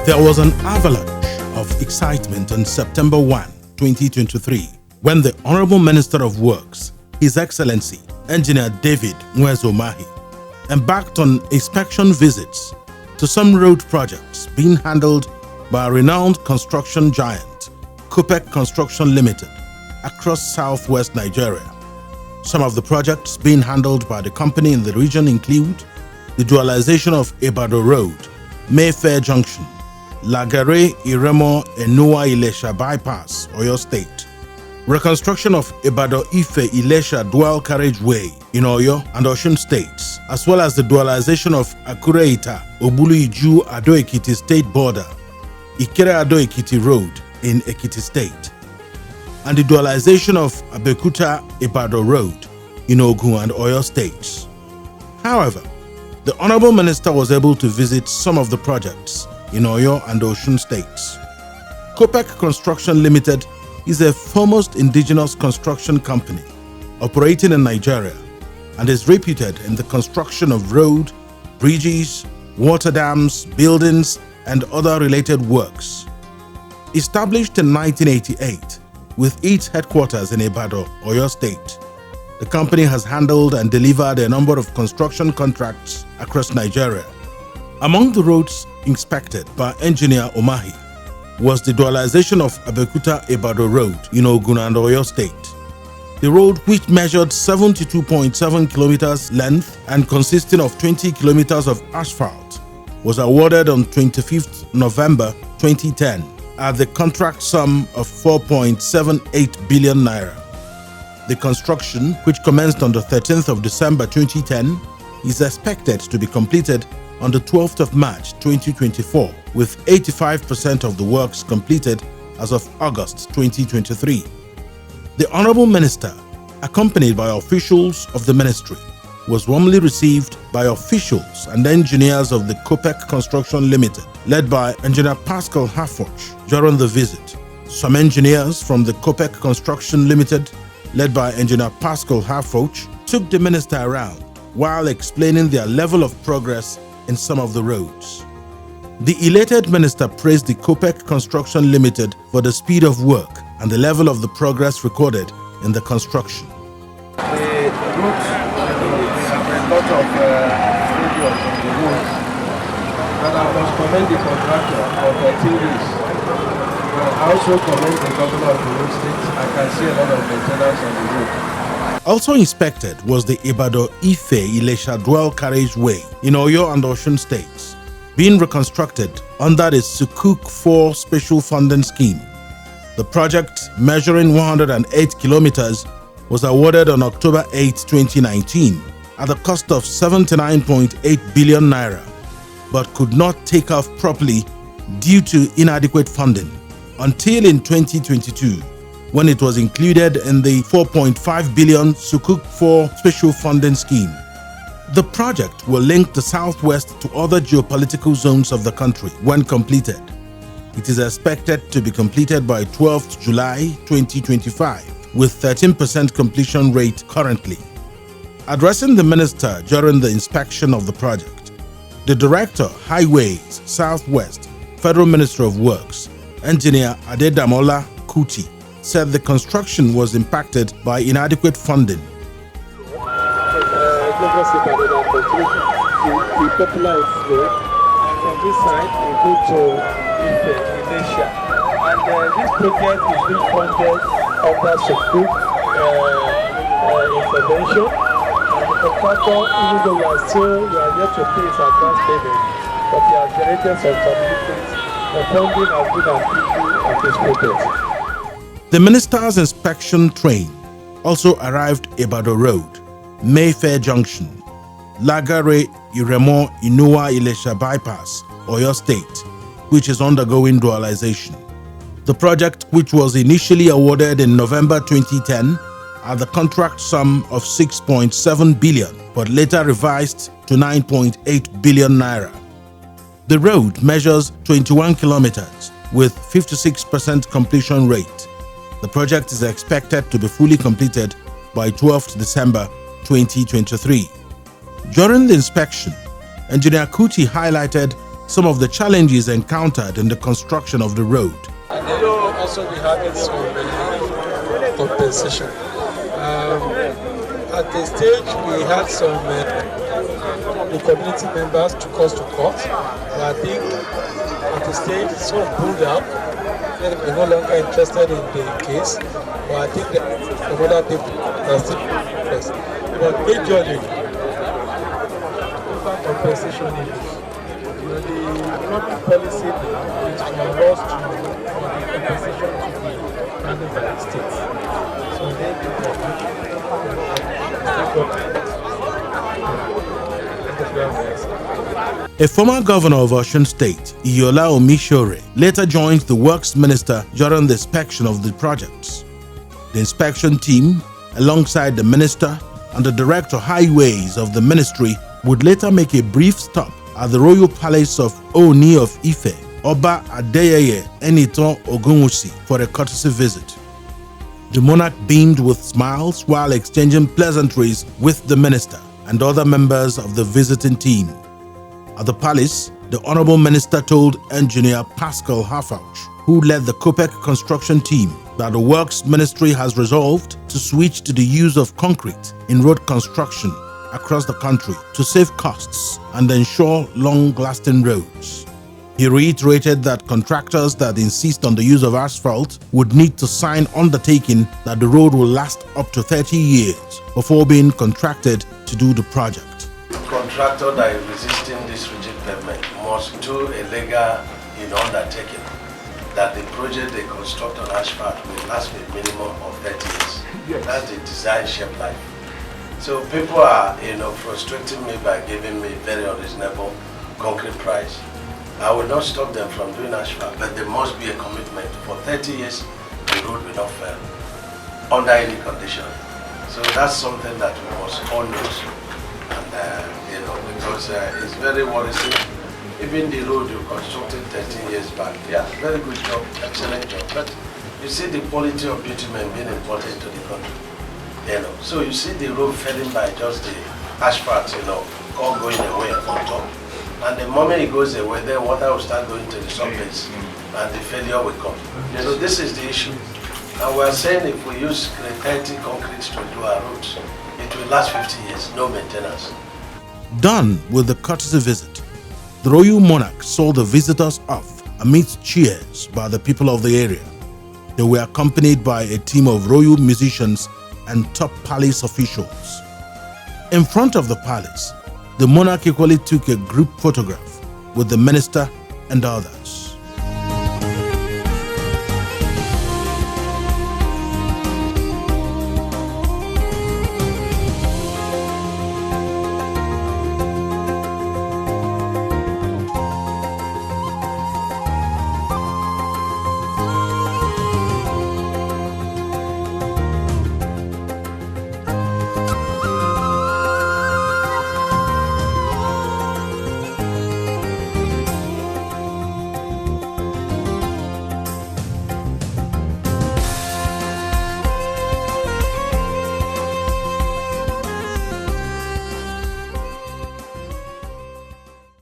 There was an avalanche of excitement on September 1, 2023, when the Honorable Minister of Works, His Excellency, Engineer David Umahi, embarked on inspection visits to some road projects being handled by a renowned construction giant, Kopek Construction Limited, across southwest Nigeria. Some of the projects being handled by the company in the region include the dualization of Ibadan Road, Mayfair Junction, Lagare Iremo Enuwa Ilesha Bypass, Oyo State, reconstruction of Ibadan Ife Ilesha Dual Carriageway in Oyo and Osun states, as well as the dualization of Akure-Ita Obulu Iju Ado Ekiti State border, Ikere Ado Ekiti Road in Ekiti State, and the dualization of Abekuta Ibadan Road in Ogun and Oyo states. However, the Honorable Minister was able to visit some of the projects in Oyo and Osun states. Kopek Construction Limited is a foremost indigenous construction company operating in Nigeria and is reputed in the construction of road, bridges, water dams, buildings, and other related works. Established in 1988 with its headquarters in Ibadan, Oyo State, the company has handled and delivered a number of construction contracts across Nigeria. Among the roads inspected by Engineer Umahi was the dualization of Abekuta Ibadan Road in Ogun and Oyo State. The road, which measured 72.7 kilometers length and consisting of 20 kilometers of asphalt, was awarded on 25th November 2010 at the contract sum of 4.78 billion naira. The construction, which commenced on the 13th of December 2010, is expected to be completed on the 12th of March 2024, with 85% of the works completed as of August 2023. The Honorable Minister, accompanied by officials of the ministry, was warmly received by officials and engineers of the Kopek Construction Limited, led by Engineer Pascal Hafoch during the visit. Some engineers from the Kopek Construction Limited, led by Engineer Pascal Hafoch, took the minister around while explaining their level of progress in some of the roads. The elated minister praised the Kopek Construction Limited for the speed of work and the level of the progress recorded in the construction. The roads have a lot of failures on the roads, and I must commend the contractor for 13 years. I also commend the governor of the road state. I can see a lot of maintenance on the road. Also inspected was the Ibadan Ife Ilesha Dual Carriageway in Oyo and Osun states, being reconstructed under the Sukuk 4 Special Funding Scheme. The project, measuring 108 kilometers, was awarded on October 8, 2019 at the cost of 79.8 billion naira, but could not take off properly due to inadequate funding until in 2022, when it was included in the 4.5 billion Sukuk 4 Special Funding Scheme. The project will link the southwest to other geopolitical zones of the country when completed. It is expected to be completed by 12th July 2025, with 13% completion rate currently. Addressing the minister during the inspection of the project, the Director, Highways, Southwest, Federal Ministry of Works, Engineer Adedamola Kuti, said the construction was impacted by inadequate funding. The popular road, and from this side we go to Ilesha, and this project is being funded under Sukuk intervention, and the contractor, even though we are yet to pay his advance payment, but he has generated some certificates. The funding has been approved of this project. The minister's inspection train also arrived Ibadan Road, Mayfair Junction, Lagare Iremo Enuwa Ilesha Bypass, Oyo State, which is undergoing dualization. The project, which was initially awarded in November 2010 at the contract sum of 6.7 billion, but later revised to 9.8 billion naira. The road measures 21 kilometers with 56% completion rate. The project is expected to be fully completed by 12th December 2023. During the inspection, Engineer Kuti highlighted some of the challenges encountered in the construction of the road. And then also we having some compensation. At the stage we had some the community members took us to court, but I think at the stage some pulled out. They were no longer interested in the case, but I think that some other people are still interested. But majorly, compensation issues. The public policy is for us to the compensation to be handled by the state. So they A former governor of Osun State, Iola Omishore, later joined the works minister during the inspection of the projects. The inspection team, alongside the minister and the director highways of the ministry, would later make a brief stop at the royal palace of Oni of Ife, Oba Adeyeye Enitan Ogunwusi, for a courtesy visit. The monarch beamed with smiles while exchanging pleasantries with the minister and other members of the visiting team. At the palace, the Honorable Minister told Engineer Pascal Hafauch, who led the Kopek construction team, that the Works Ministry has resolved to switch to the use of concrete in road construction across the country to save costs and ensure long-lasting roads. He reiterated that contractors that insist on the use of asphalt would need to sign undertaking that the road will last up to 30 years before being contracted to do the project. Contractor that is resisting this rigid pavement must do a legal undertaking that the project they construct on asphalt will last a minimum of 30 years. Yes. That's the design shape life. So people are frustrating me by giving me very unreasonable concrete price. I will not stop them from doing asphalt, but there must be a commitment. For 30 years, the road will not fail under any condition. So that's something that we must all know. And because it's very worrisome. Even the road you constructed 13 years back, yeah, very good job, excellent job. But you see the quality of bitumen being imported into the country. So you see the road failing by just the asphalt, all going away on top. And the moment it goes away, then water will start going to the surface and the failure will come. Yes. So this is the issue. And we are saying if we use 30 concrete to do our roads, it will last 50 years, no maintenance. Done with the courtesy visit, the royal monarch saw the visitors off amidst cheers by the people of the area. They were accompanied by a team of royal musicians and top palace officials. In front of the palace, the monarch equally took a group photograph with the minister and others.